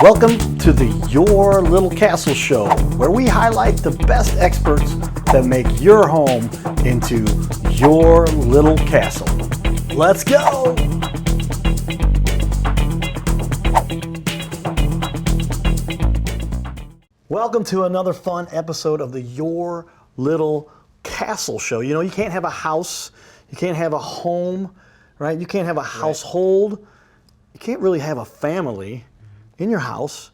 Welcome to the Your Little Castle Show, where we highlight the best experts that make your home into your little castle. Let's go! Welcome to another fun episode of the Your Little Castle Show. You know, you can't have a house, you can't have a home, right? You can't have a household. You can't really have a family in your house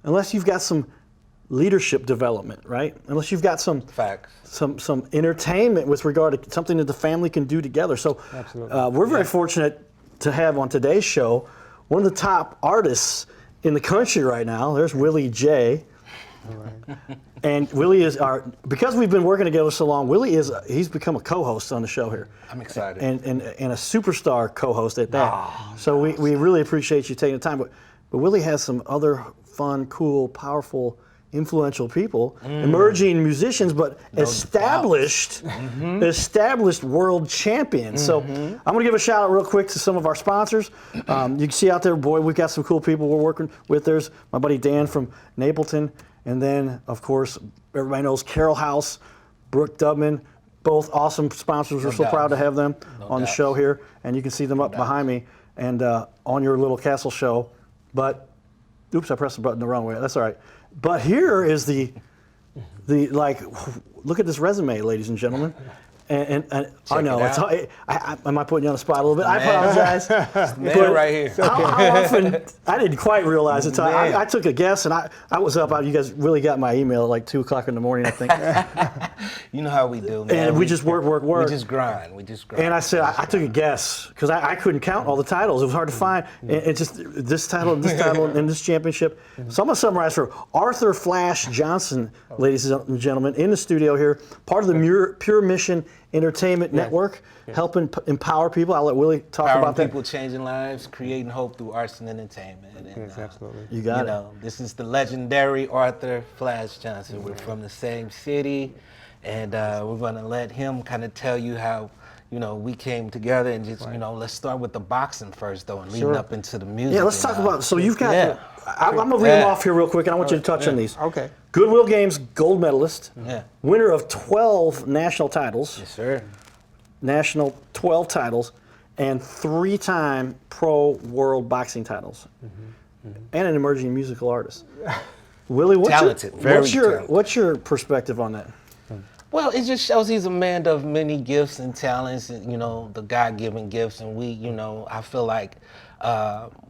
unless you've got some leadership development, right? Unless you've got some facts, some entertainment with regard to something that the family can do together. So we're very fortunate to have on today's show one of the top artists in the country right now. There's Willie J. All right. And Willie is because we've been working together so long, he's become a co-host on the show here. I'm excited. And a superstar co-host at that. So we really appreciate you taking the time. But Willie has some other fun, cool, powerful, influential people, emerging musicians, but established world champions. So I'm going to give a shout out real quick to some of our sponsors. You can see out there, boy, we've got some cool people we're working with. There's my buddy Dan from Napleton. And then, of course, everybody knows Carroll House, Brooke Dubman, both awesome sponsors. We're so proud to have them on the show here. And you can see them up behind me and on Your Little Castle Show. But, oops, I pressed the button the wrong way. That's all right. But here is the look at this resume, ladies and gentlemen. And I know, am I putting you on the spot a little bit? I apologize. Man right here. How often, I didn't quite realize it. I took a guess, and I was up. You guys really got my email at like 2 o'clock in the morning, I think. You know how we do, man. And we just work. We just grind. And I said, I took a guess, because I couldn't count all the titles. It was hard to find. And just this title, and this championship. So I'm going to summarize for Arthur Flash Johnson, ladies and gentlemen, in the studio here, part of the Pure Mission Entertainment Network, helping empower people. I'll let Willie talk about that. People, changing lives, creating hope through arts and entertainment. And, yes, absolutely. You got it. This is the legendary Arthur Flash Johnson. We're from the same city, and we're going to let him kind of tell you how, we came together and just, let's start with the boxing first, though, and leading up into the music. Yeah, let's talk about, so you've got, I'm going to read them off here real quick, and I want you to touch on these. Okay. Goodwill Games gold medalist, winner of 12 national titles. Yes, sir. National 12 titles, and 3-time pro world boxing titles, and an emerging musical artist. Willie, what's your perspective on that? Well, it just shows he's a man of many gifts and talents, and the God-given gifts, and I feel like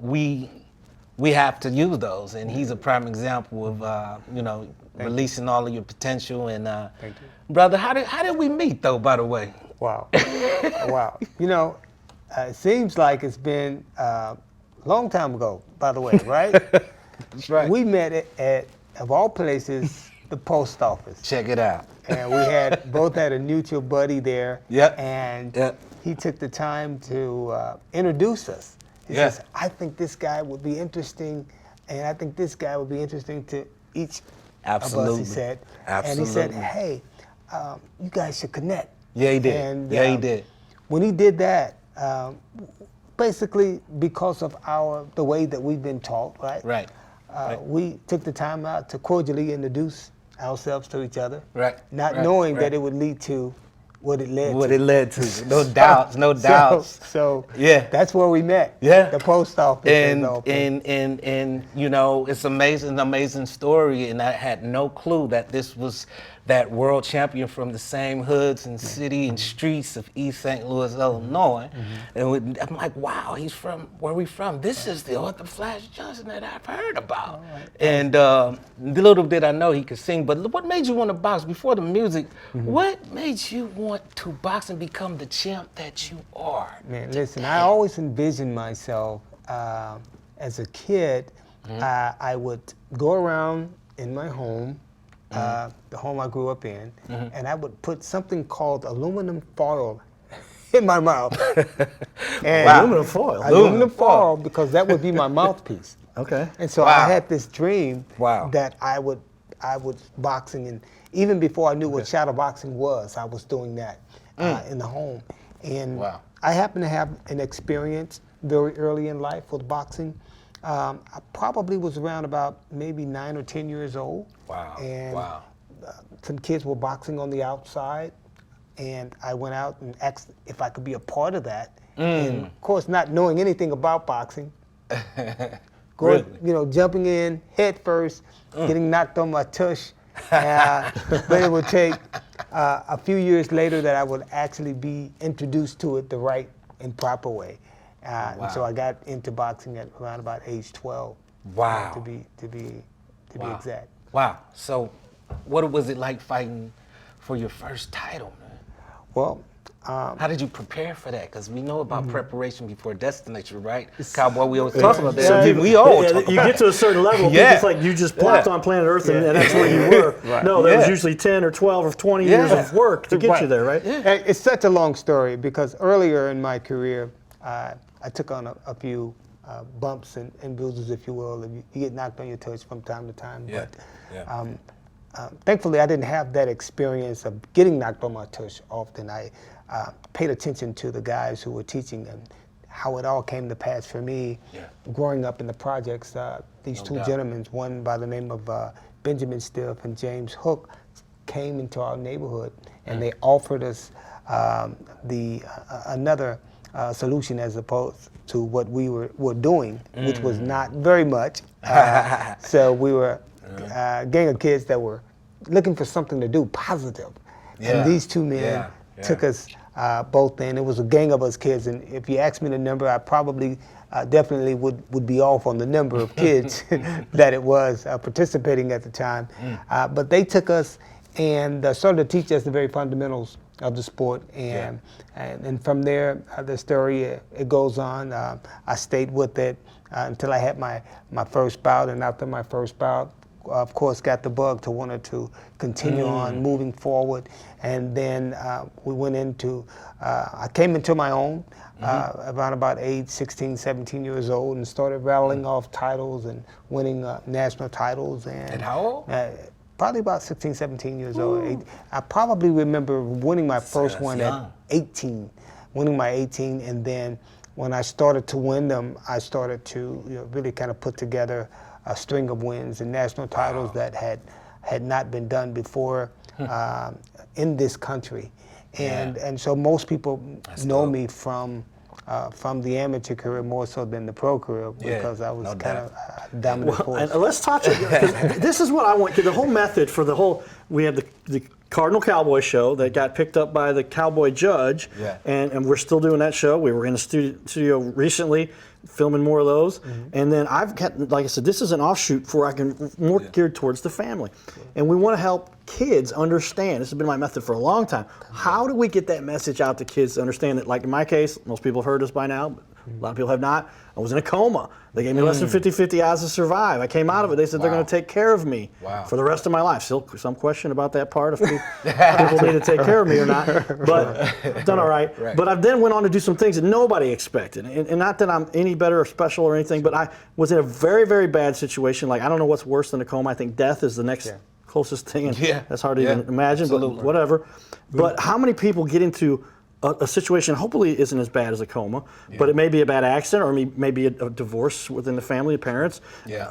we have to use those, and he's a prime example of releasing all of your potential. And Thank you. Brother, how did we meet, though? By the way. Wow. Wow. It seems like it's been a long time ago. By the way, right? That's right. We met at of all places, the post office. Check it out. And we both had a mutual buddy there. Yep. And he took the time to introduce us. He says, I think this guy would be interesting, and I think this guy would be interesting to each of us, he said. Absolutely. And he said, hey, you guys should connect. Yeah, he did. And, he did. When he did that, basically because of the way that we've been taught, right? Right. We took the time out to cordially introduce ourselves to each other. Right. Not knowing that it would lead to what it led to. What it led to. No doubts, no doubts. So that's where we met. Yeah. The post office. And it's amazing story, and I had no clue that this was that world champion from the same hoods and city and streets of East St. Louis, Illinois. And I'm like, wow, he's from, where are we from? This is the Arthur Flash Johnson that I've heard about. And little did I know he could sing, but what made you want to box? Before the music, what made you want to box and become the champ that you are? Man, listen, I always envisioned myself as a kid, I would go around in my home, the home I grew up in, and I would put something called aluminum foil in my mouth. And aluminum foil? Aluminum foil, because that would be my mouthpiece. Okay. And so I had this dream that I would boxing, and even before I knew what shadow boxing was, I was doing that in the home. And I happened to have an experience very early in life with boxing. I probably was around about maybe 9 or 10 years old. Wow. And Wow. some kids were boxing on the outside, and I went out and asked if I could be a part of that. And of course, not knowing anything about boxing, going, jumping in head first, getting knocked on my tush. But it would take a few years later that I would actually be introduced to it the right and proper way. And so I got into boxing at around about age 12. Wow. To be exact. Wow. So, what was it like fighting for your first title, man? Well, how did you prepare for that? Because we know about preparation before destination, right? Cowboy, we always talk about that. Some people- we all yeah, talk you about get to a certain level, Yeah. it's like you just plopped on planet Earth and that's where you were. No, there was usually 10 or 12 or 20 years of work to get you there, right? And it's such a long story because earlier in my career, I took on a few bumps and bruises, if you will. You get knocked on your toes from time to time. Yeah. But thankfully, I didn't have that experience of getting knocked on my tush often. I paid attention to the guys who were teaching and how it all came to pass for me growing up in the projects. These two gentlemen, one by the name of Benjamin Stiff and James Hook, came into our neighborhood and they offered us another solution as opposed to what we were doing, which was not very much. So we were a gang of kids that were looking for something to do positive. And these two men took us both in. It was a gang of us kids, and if you asked me the number, I probably definitely would be off on the number of kids that it was participating at the time. But they took us and started to teach us the very fundamentals of the sport, and from there, the story it goes on. I stayed with it until I had my first bout, and after my first bout, of course, got the bug to wanted to continue on moving forward, and then we went into. I came into my own around about age 16, 17 years old, and started rattling off titles and winning national titles. And how old? Probably about 16, 17 years old. I probably remember winning my first one at 18, winning my 18, and then when I started to win them, I started to really kind of put together a string of wins and national titles that had not been done before in this country, and so most people know me from the amateur career more so than the pro career because I was kind of dominant force. And let's touch it. This is what I want. The whole method for the whole. We had the Cardinal Cowboy show that got picked up by the Cowboy judge, and we're still doing that show. We were in the studio recently, filming more of those, and then I've got, like I said, this is an offshoot for I can more geared towards the family, and we want to help kids understand. This has been my method for a long time. How do we get that message out to kids to understand that? Like in my case, most people have heard this by now, but a lot of people have not. I was in a coma. They gave me less than 50-50 odds to survive. I came out of it. They said they're going to take care of me for the rest of my life. Still some question about that part, if people need to take care of me or not. But I've done all right. But I then went on to do some things that nobody expected. And not that I'm any better or special or anything, but I was in a very, very bad situation. Like, I don't know what's worse than a coma. I think death is the next closest thing. And that's hard to even imagine, but whatever. But how many people get into a situation hopefully isn't as bad as a coma, but it may be a bad accident, or maybe a divorce within the family of parents,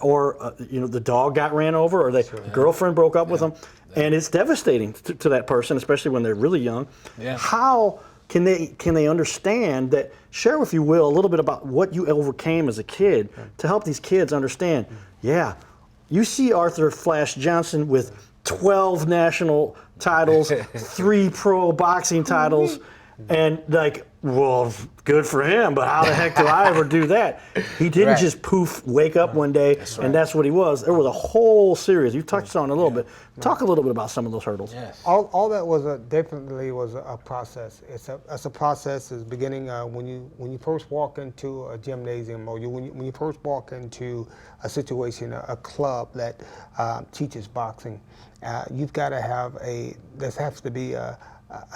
or the dog got ran over, or the girlfriend broke up with them, and it's devastating to that person, especially when they're really young. How can they understand that? Share, if you will, a little bit about what you overcame as a kid to help these kids understand. You see Arthur Flash Johnson with 12 national titles, 3 pro boxing titles. And like, well, good for him, but how the heck do I ever do that? He didn't just poof, wake up one day, and that's what he was. There was a whole series. You touched on it a little bit. Talk a little bit about some of those hurdles. All that was definitely was a process. It's a process. Is beginning when you first walk into a gymnasium, or when you first walk into a situation, a club that teaches boxing. You've got to have there has to be a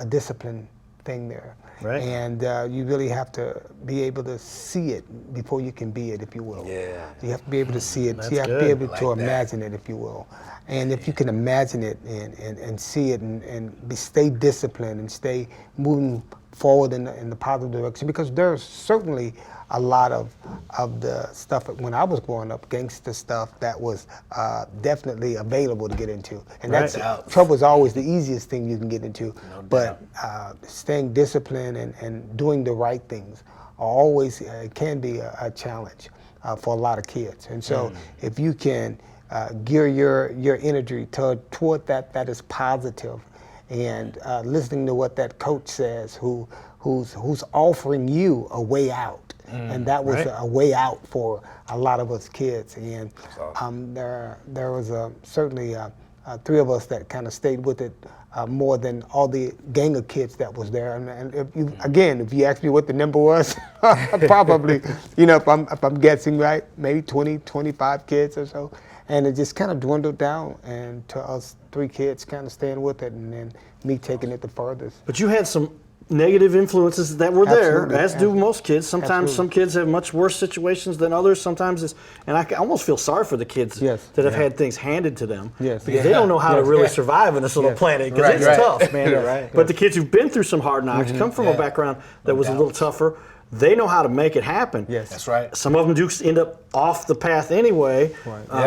discipline thing there, and you really have to be able to see it before you can be it, if you will. You have to be able to see it. You have to be able to imagine it, if you will. And if you can imagine it and see it and stay disciplined and stay moving forward in the positive direction, because there's certainly a lot of the stuff when I was growing up, gangster stuff, that was definitely available to get into. And that's trouble is always the easiest thing you can get into. But staying disciplined and doing the right things are always can be a challenge for a lot of kids. And so if you can gear your energy toward that is positive, and listening to what that coach says, who's offering you a way out. And that was a way out for a lot of us kids. And there was certainly 3 of us that kind of stayed with it more than all the gang of kids that was there. And if you ask me what the number was, probably, if I'm guessing right, maybe 20, 25 kids or so. And it just kind of dwindled down, and to us 3 kids kind of staying with it, and then me taking it the furthest. But you had some negative influences that were there, as do most kids. Sometimes some kids have much worse situations than others. Sometimes it's, and I almost feel sorry for the kids that have had things handed to them, because they don't know how to really survive in this little planet, because it's tough, man. But the kids who've been through some hard knocks, come from a background that was a little tougher, they know how to make it happen. That's right. Some of them do end up off the path anyway.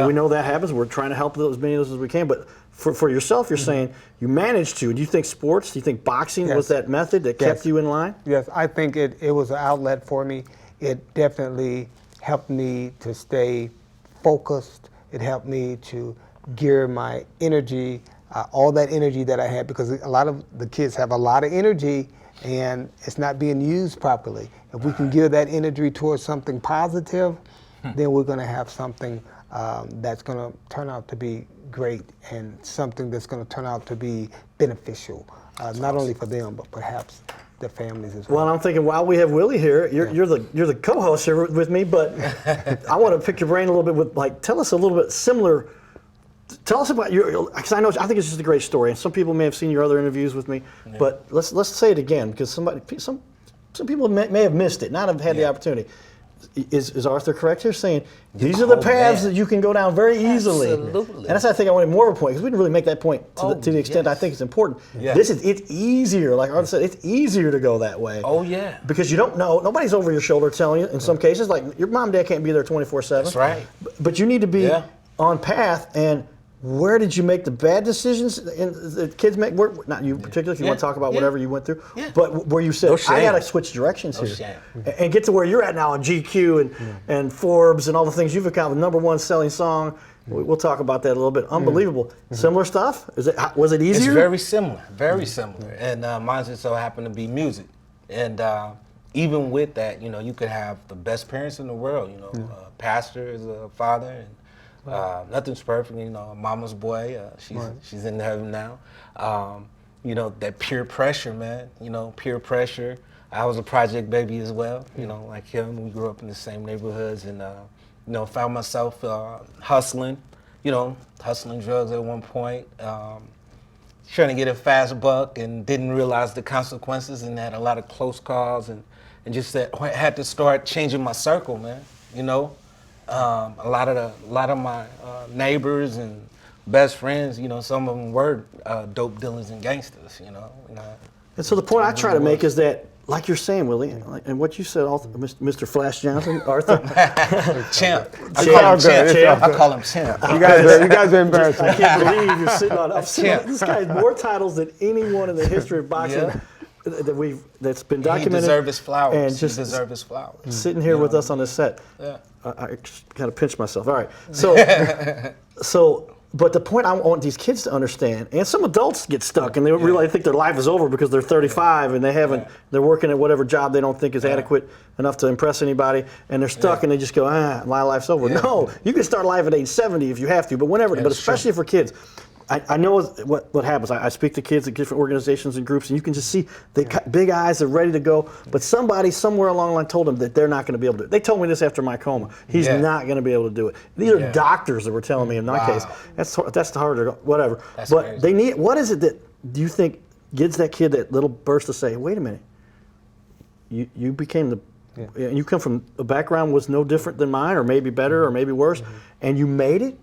We know that happens. We're trying to help as many of those as we can. But for yourself, you're saying you managed to. Do you think sports, do you think boxing was that method that kept you in line? Yes, I think it was an outlet for me. It definitely helped me to stay focused. It helped me to gear my energy, all that energy that I had, because a lot of the kids have a lot of energy and it's not being used properly. If we can gear that energy towards something positive, then we're going to have something that's going to turn out to be great, and something that's going to turn out to be beneficial, not only for them, but perhaps their families as well. Well, I'm thinking, while we have Willie here, you're the co-host here with me, but I want to pick your brain a little bit with, tell us a little bit similar. Tell us about because I think it's just a great story, and some people may have seen your other interviews with me, but let's say it again, because some people may have missed it, not have had the opportunity. Is Arthur correct here, saying these are the paths that you can go down very easily? Absolutely. And that's, I think, I wanted more of a point, because we didn't really make that point to the extent I think it's important. It's easier, like Arthur said, it's easier to go that way. Oh yeah. Because you don't know, nobody's over your shoulder telling you. In some cases, like your mom and dad can't be there 24/7. That's right. But you need to be on path. And where did you make the bad decisions? And the kids make, not you particularly, if you want to talk about whatever you went through, but where you said, I got to switch directions here and get to where you're at now on GQ and Forbes and all the things you've accomplished. #1 selling song. We'll talk about that a little bit. Unbelievable. Similar stuff? Was it easier? It's very similar, very similar. And mine just so happened to be music. And even with that, you could have the best parents in the world. A pastor is a father, and nothing's perfect, mama's boy, she's in heaven now. That peer pressure, man, peer pressure. I was a project baby as well, like him. We grew up in the same neighborhoods, and, found myself hustling drugs at one point, trying to get a fast buck, and didn't realize the consequences, and had a lot of close calls, and just had to start changing my circle, man, A lot of my neighbors and best friends, some of them were dope dealers and gangsters, And so the point I try to make is that, like you're saying, Willie, and what you said, Mr. Flash Johnson, Arthur. Champ. I call him Champ. You guys are embarrassing. I can't believe you're sitting on this guy has more titles than anyone in the history of boxing. That's been documented. He deserves his flowers. And just deserves his flowers. Sitting here with us on this set. I kind of pinched myself. All right. But the point I want these kids to understand, and some adults get stuck and they really think their life is over because they're 35 and they're working at whatever job they don't think is adequate enough to impress anybody, and they're stuck and they just go, my life's over. No, you can start life at age 70 if you have to, but whenever, but especially for kids. I know what happens. I speak to kids at different organizations and groups, and you can just see they got big eyes, they're ready to go. But somebody somewhere along the line told them that they're not going to be able to do it. They told me this after my coma. He's not going to be able to do it. These are doctors that were telling me in my case. That's the harder, whatever. But crazy. They need. What is it that do you think gives that kid that little burst to say, wait a minute, you became the. And you come from a background was no different than mine, or maybe better, or maybe worse, and you made it.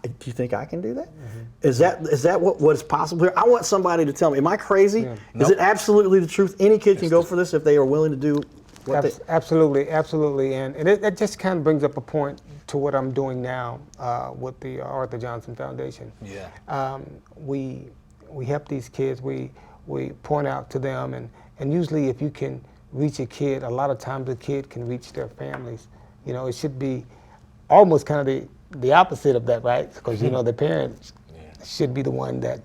do you think I can do that? Is that what is possible here? I want somebody to tell me, am I crazy? Yeah. Is it absolutely the truth? Any kid can go for this if they are willing to do what they... Absolutely, and it just kind of brings up a point to what I'm doing now with the Arthur Johnson Foundation. Yeah. We help these kids. We point out to them, and usually if you can reach a kid, a lot of times the kid can reach their families. You know, it should be almost kind of the opposite of that, right? Because you know the parents should be the one that.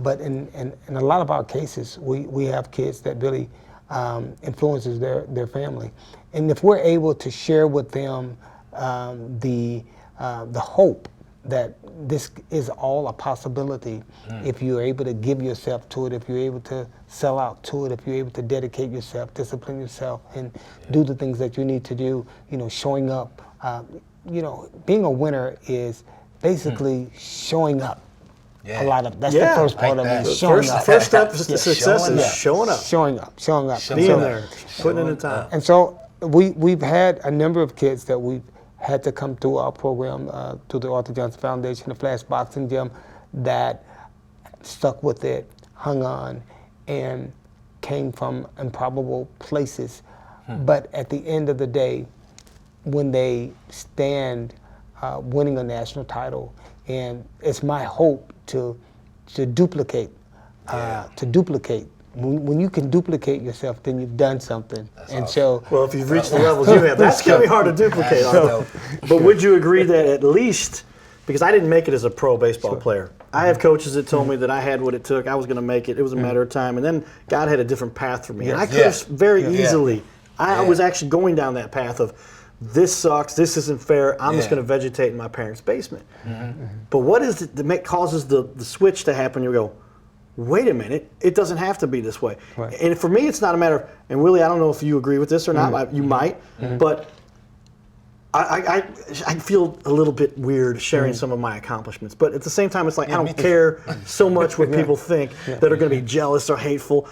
But in a lot of our cases, we have kids that really influences their family, and if we're able to share with them the hope that this is all a possibility, if you're able to give yourself to it, if you're able to sell out to it, if you're able to dedicate yourself, discipline yourself, and do the things that you need to do, you know, showing up. You know, being a winner is basically showing up. A lot of that's the first part of it. Showing up. First step to success is showing up. Showing up. Being there, putting in the time. And so we've had a number of kids that we've had to come through our program, through the Arthur Johnson Foundation, the Flash Boxing Gym, that stuck with it, hung on, and came from improbable places. But at the end of the day, when they stand winning a national title, and it's my hope to duplicate, When you can duplicate yourself, then you've done something. So, well, if you've reached the levels you have, that's going to be hard to duplicate. But would you agree that at least, because I didn't make it as a pro baseball player, I have coaches that told me that I had what it took, I was going to make it, it was a matter of time, and then God had a different path for me. And I could have very easily, I was actually going down that path of, this sucks, this isn't fair, I'm just going to vegetate in my parents' basement. But what is it that causes the switch to happen? You go, wait a minute, it doesn't have to be this way. Right. And for me, it's not a matter of, and Willie, I don't know if you agree with this or not, you might, but I feel a little bit weird sharing some of my accomplishments. But at the same time, it's like, I don't care so much what people think that are going to be jealous or hateful.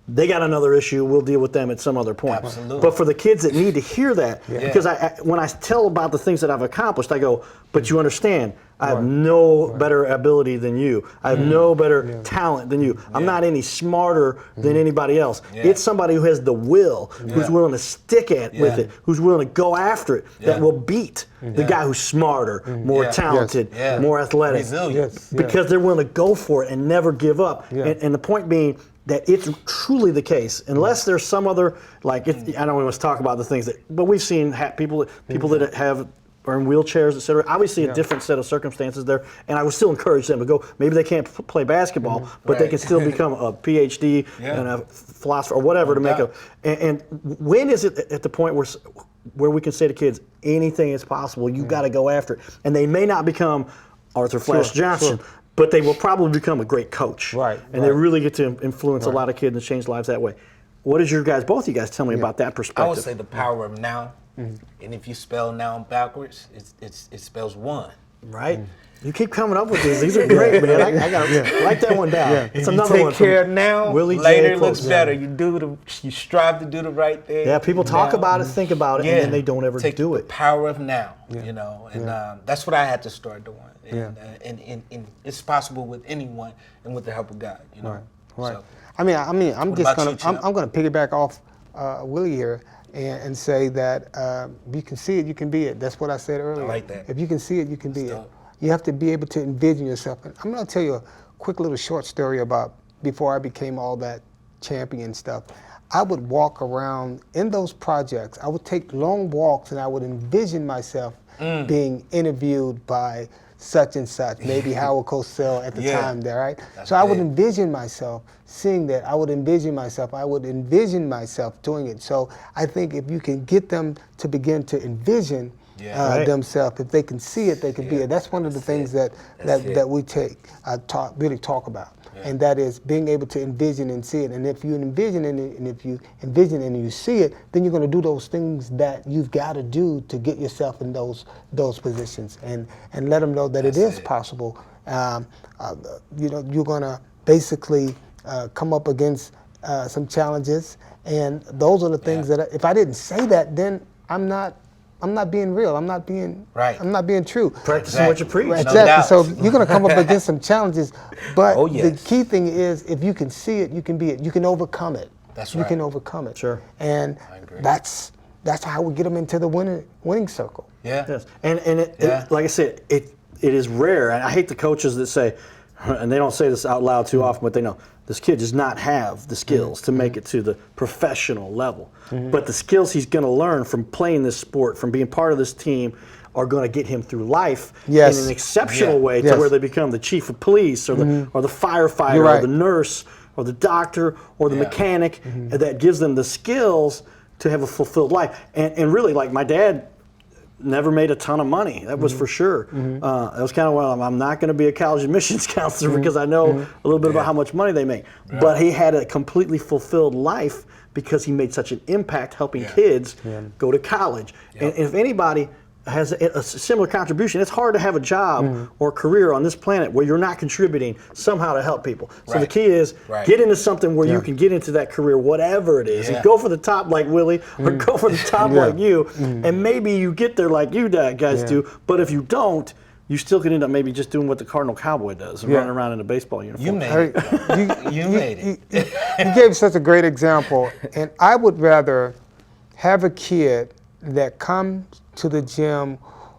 They got another issue, we'll deal with them at some other point. Absolutely. But for the kids that need to hear that, because when I tell about the things that I've accomplished, I go, but you understand, I have no better ability than you. I have no better talent than you. I'm not any smarter than anybody else. It's somebody who has the will, who's willing to stick with it, who's willing to go after it, that will beat the guy who's smarter, more talented, more athletic. Resilient. Because they're willing to go for it and never give up. And the point being, that it's truly the case, unless there's some other, like, I don't want to talk about the things that, but we've seen people that are in wheelchairs, et cetera. Obviously a different set of circumstances there, and I would still encourage them to go. Maybe they can't play basketball, but they can still become a PhD and a philosopher or whatever to make and when is it at the point where we can say to kids, anything is possible, you got to go after it. And they may not become Arthur Flash Johnson, but they will probably become a great coach. And they really get to influence a lot of kids and change lives that way. What is both of you guys tell me about that perspective? I would say the power of now, and if you spell now backwards, it spells one. Right? You keep coming up with these. These are great, man. I got to write that one down. It's another one. Take care of now, Willie later J. it looks better. You strive to do the right thing. Yeah, people talk about it, think about it, and then they don't ever do it. The power of now, you know, and that's what I had to start doing. And it's possible with anyone, and with the help of God, you know. So, I'm gonna piggyback off Willie here and say that if you can see it, you can be it. That's what I said earlier. I like that. If you can see it, you can be it. You have to be able to envision yourself. And I'm gonna tell you a quick little short story about before I became all that champion stuff. I would walk around in those projects. I would take long walks, and I would envision myself being interviewed by such and such, maybe Howard Cosell at the time there, right? So I would envision myself seeing that. I would envision myself doing it. So I think if you can get them to begin to envision themselves, if they can see it, they can be it. That's one of the things that we really talk about. And that is being able to envision and see it. And if you envision it, and if you envision and you see it, then you're going to do those things that you've got to do to get yourself in those positions, and let them know that it is possible. You know, you're going to basically come up against some challenges, and those are the things that if I didn't say that, then I'm not I'm not being real. I'm not being Right. I'm not being true. Practicing what you preach. No Exactly. doubt. So you're going to come up against some challenges, but Oh, the yes. key thing is if you can see it, you can be it. You can overcome it. That's You right. can overcome it. Sure. And I agree. that's how we get them into the winning circle. Yeah. Yes, and Yeah. like I said, it is rare, and I hate the coaches that say, and they don't say this out loud too often, but they know this kid does not have the skills to make it to the professional level. But the skills he's going to learn from playing this sport, from being part of this team, are going to get him through life Yes. in an exceptional Yeah. way to Yes. where they become the chief of police or the firefighter You're or right. the nurse or the doctor or the Yeah. mechanic that gives them the skills to have a fulfilled life. And really, like my dad never made a ton of money. That was for sure. That was kind of, well, I'm not going to be a college admissions counselor because I know a little bit about how much money they make. But he had a completely fulfilled life because he made such an impact helping kids go to college. And if anybody has a similar contribution, it's hard to have a job or career on this planet where you're not contributing somehow to help people. So the Right. key is Right. get into something where you can get into that career, whatever it is, Yeah. and go for the top like Willie or go for the top like you, and maybe you get there like you guys do, but if you don't, you still could end up maybe just doing what the Cardinal Cowboy does and running around in a baseball uniform. You made it. You made it. You gave such a great example, and I would rather have a kid that comes to the gym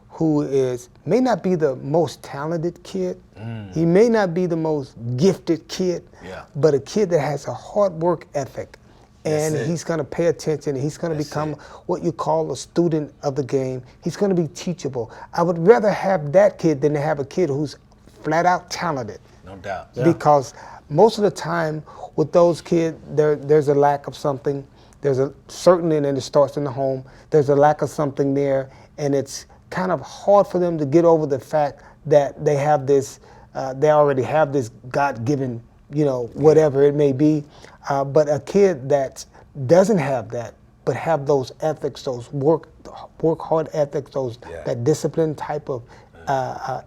who may not be the most talented kid, he may not be the most gifted kid, Yeah. but a kid that has a hard work ethic, and That's it. he's going to pay attention, he's going to That's become it. what you call a student of the game. He's going to be teachable. I would rather have that kid than to have a kid who's flat out talented. No doubt. Because most of the time with those kids, there's a lack of something. There's a certainly, and it starts in the home. There's a lack of something there, and it's kind of hard for them to get over the fact that they have this. They already have this God-given, whatever it may be. But a kid that doesn't have that, but have those ethics, those work hard ethics, that discipline type of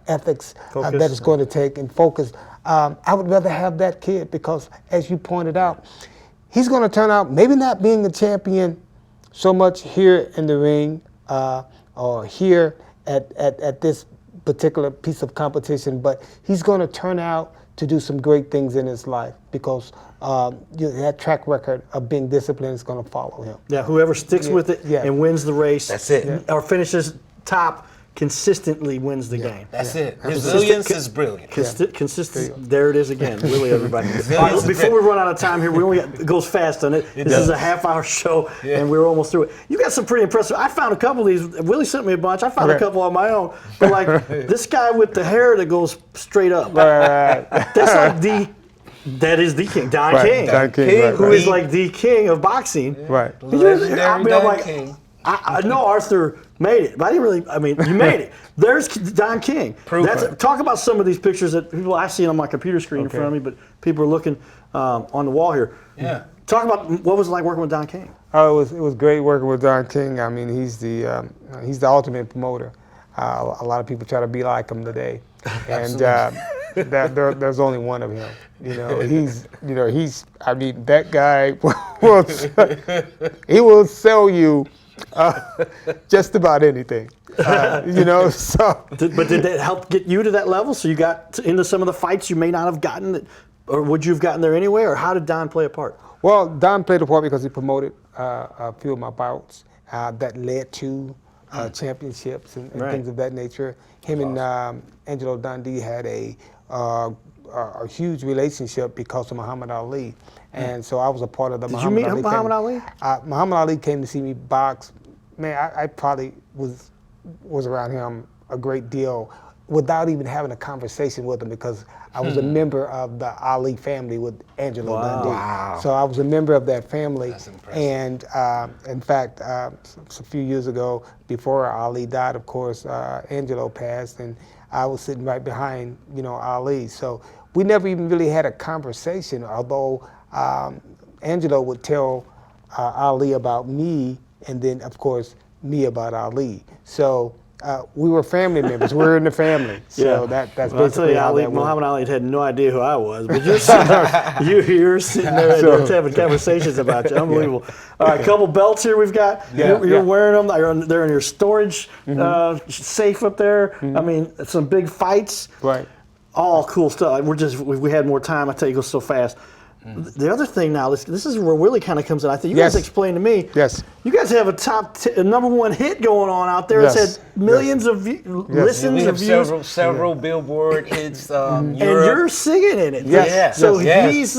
ethics that it's going to take and focus. I would rather have that kid because, as you pointed out, he's going to turn out maybe not being a champion so much here in the ring or here at this particular piece of competition, but he's going to turn out to do some great things in his life because that track record of being disciplined is going to follow him. Yeah, whoever sticks with it and wins the race, That's it. or finishes top, consistently wins the game. That's it. Resilience is brilliant. Consistent. There it is again. Really, everybody. All Resilience right, is before we run out of time here, it goes fast on it. This is a half-hour show, and we're almost through it. You got some pretty impressive. I found a couple of these. Willie sent me a bunch. I found a couple on my own. But like this guy with the hair that goes straight up. That's like that is the king, Don King. Don King, who is like the king of boxing. Right. Legendary I'm Don like, King. I know Arthur made it, but I didn't really. I mean, you made it. There's Don King. Talk about some of these pictures that people I see on my computer screen in front of me, but people are looking on the wall here. Yeah. Talk about what was it like working with Don King. Oh, it was great working with Don King. I mean, he's the ultimate promoter. A lot of people try to be like him today, and there's only one of him. He's. I mean, that guy will sell you just about anything. So. But did that help get you to that level? So you got into some of the fights you may not have gotten, or would you have gotten there anyway? Or how did Don play a part? Well, Don played a part because he promoted a few of my bouts that led to championships and things of that nature. Him and Angelo Dundee had a huge relationship because of Muhammad Ali. And so I was a part of the Muhammad Ali. Did you meet Muhammad Ali? Muhammad Ali came to see me box. Man, I probably was around him a great deal without even having a conversation with him because I was a member of the Ali family with Angelo Dundee. Wow. So I was a member of that family. That's impressive. And in fact, a few years ago, before Ali died, of course, Angelo passed, and I was sitting right behind, Ali. So we never even really had a conversation, although Angelo would tell Ali about me, and then, of course, me about Ali. So we were family members. We were in the family. So that's Well, I'll tell basically you, how Ali, that worked. Muhammad Ali had no idea who I was, but you're sitting there, you're sitting there and they're having conversations about you. Unbelievable. All right, couple belts here we've got. You're wearing them. They're in your storage safe up there. I mean, some big fights. Right. All cool stuff. We had more time. I tell you, it goes so fast. The other thing now, this is where Willie kind of comes in. I think you guys explained to me. Yes. You guys have a #1 hit going on out there. Yes. It's had millions of listens We and have views. several Billboard hits. And Europe. you're singing in it. Yes. So Yes.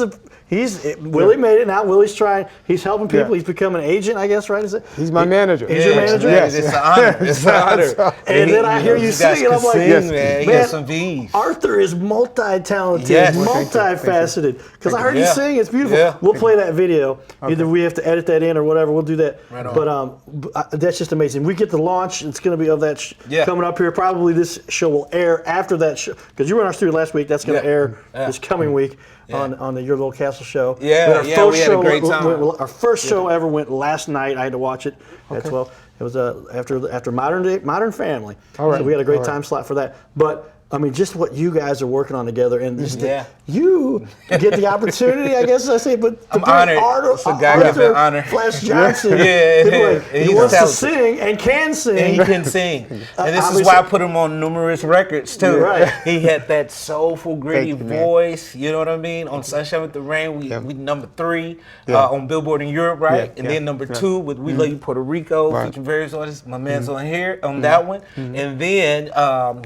Willie made it now. Willie's trying. He's helping people. He's become an agent, I guess, right? Is it? He's my manager. He's your manager? Yes. It's an honor. It's an honor. And then I hear you sing, and I'm like, man, he man, got some V's. Arthur is multi-talented, Yes. multifaceted. Because I heard you Yeah. sing. It's beautiful. Yeah. We'll play that video. Either we have to edit that in or whatever. We'll do that. Right on. But that's just amazing. We get the launch. It's going to be of that Yeah. coming up here. Probably this show will air after that show. Because you were in our studio last week. That's going to air this coming week on the Your Little Castle show. Yeah, But our we had a great time. our first show ever went last night. I had to watch it at 12. It was after Modern Family. All right. So we had a great All right. time slot for that. But I mean, just what you guys are working on together, and just you get the opportunity, I guess I say. But I'm honored. It's a God-given honor. Flash Johnson, he he's wants to talented. sing and can sing. And he can sing. And this is Obviously- why I put him on numerous records too. Right. He had that soulful, gritty Thank you, man. voice. You know what I mean? On Sunshine with the Rain, we number 3 on Billboard in Europe, right? And then number 2 with We Love You Puerto Rico, featuring various artists. My man's on here on that one. And then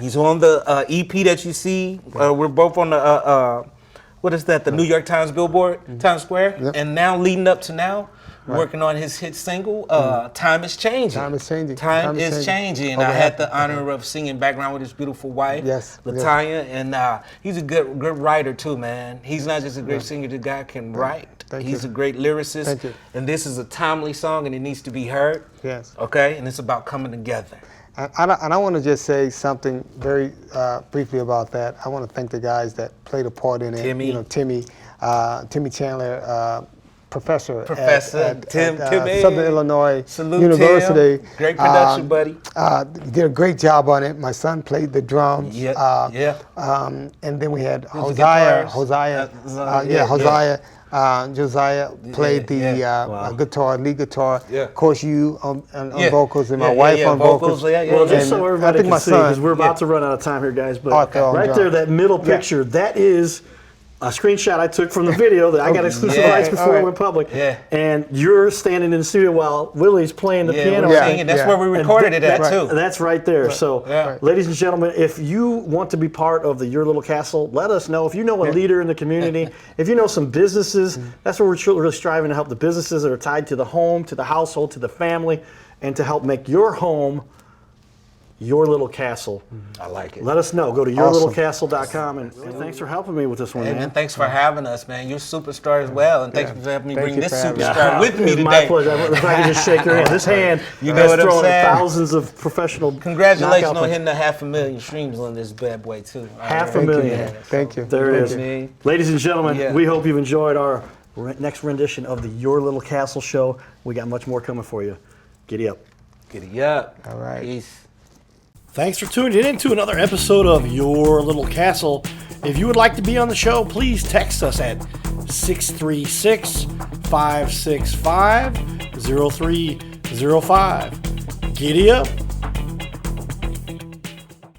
he's on the EP that you see. We're both on the what is that? The New York Times Billboard, Times Square. And now leading up to now, working on his hit single, Time Is Changing. Time is changing. Time is changing. And I had the honor of singing background with his beautiful wife, Latanya. And he's a good writer too, man. He's not just a great singer, the guy can write. He's a great lyricist. Thank you. And this is a timely song and it needs to be heard. Yes. Okay? And it's about coming together. And I want to just say something very briefly about that. I want to thank the guys that played a part in it. Timmy. You know, Timmy Chandler, professor at Timmy. Southern Illinois Salute University. Tim. Great production, buddy. Did a great job on it. My son played the drums. Yeah. And then we had guitars. Josiah played the guitar, lead guitar. Of course, you on vocals and my wife on vocals. Well, just so everybody can see, because we're about Yeah. to run out of time here, guys. But Arthur on right there, that middle picture, that is a screenshot I took from the video that I got exclusive rights before it went public. Yeah. And you're standing in the studio while Willie's playing the piano. We're singing. That's where we recorded it at too. That's right there. So, ladies and gentlemen, if you want to be part of the Your Little Castle, let us know. If you know a leader in the community, if you know some businesses, that's where we're really striving to help the businesses that are tied to the home, to the household, to the family, and to help make your home Your Little Castle. I like it. Let us know. Go to yourlittlecastle.com, and thanks for helping me with this one, man. And thanks for having us, man. You're a superstar as well, and thanks for having me bring this for having me. superstar with me It's today. my pleasure. If I can just shake your hand. This hand You know has what I'm thrown saying? thousands of professional Congratulations knockout on hitting the 500,000 streams on this bad boy too. 500,000. Thank you. There it is. man. Ladies and gentlemen, Yeah. we hope you've enjoyed our next rendition of the Your Little Castle show. We got much more coming for you. Giddy up. Giddy up. All right. Peace. Thanks for tuning in to another episode of Your Little Castle. If you would like to be on the show, please text us at 636-565-0305. Giddy up.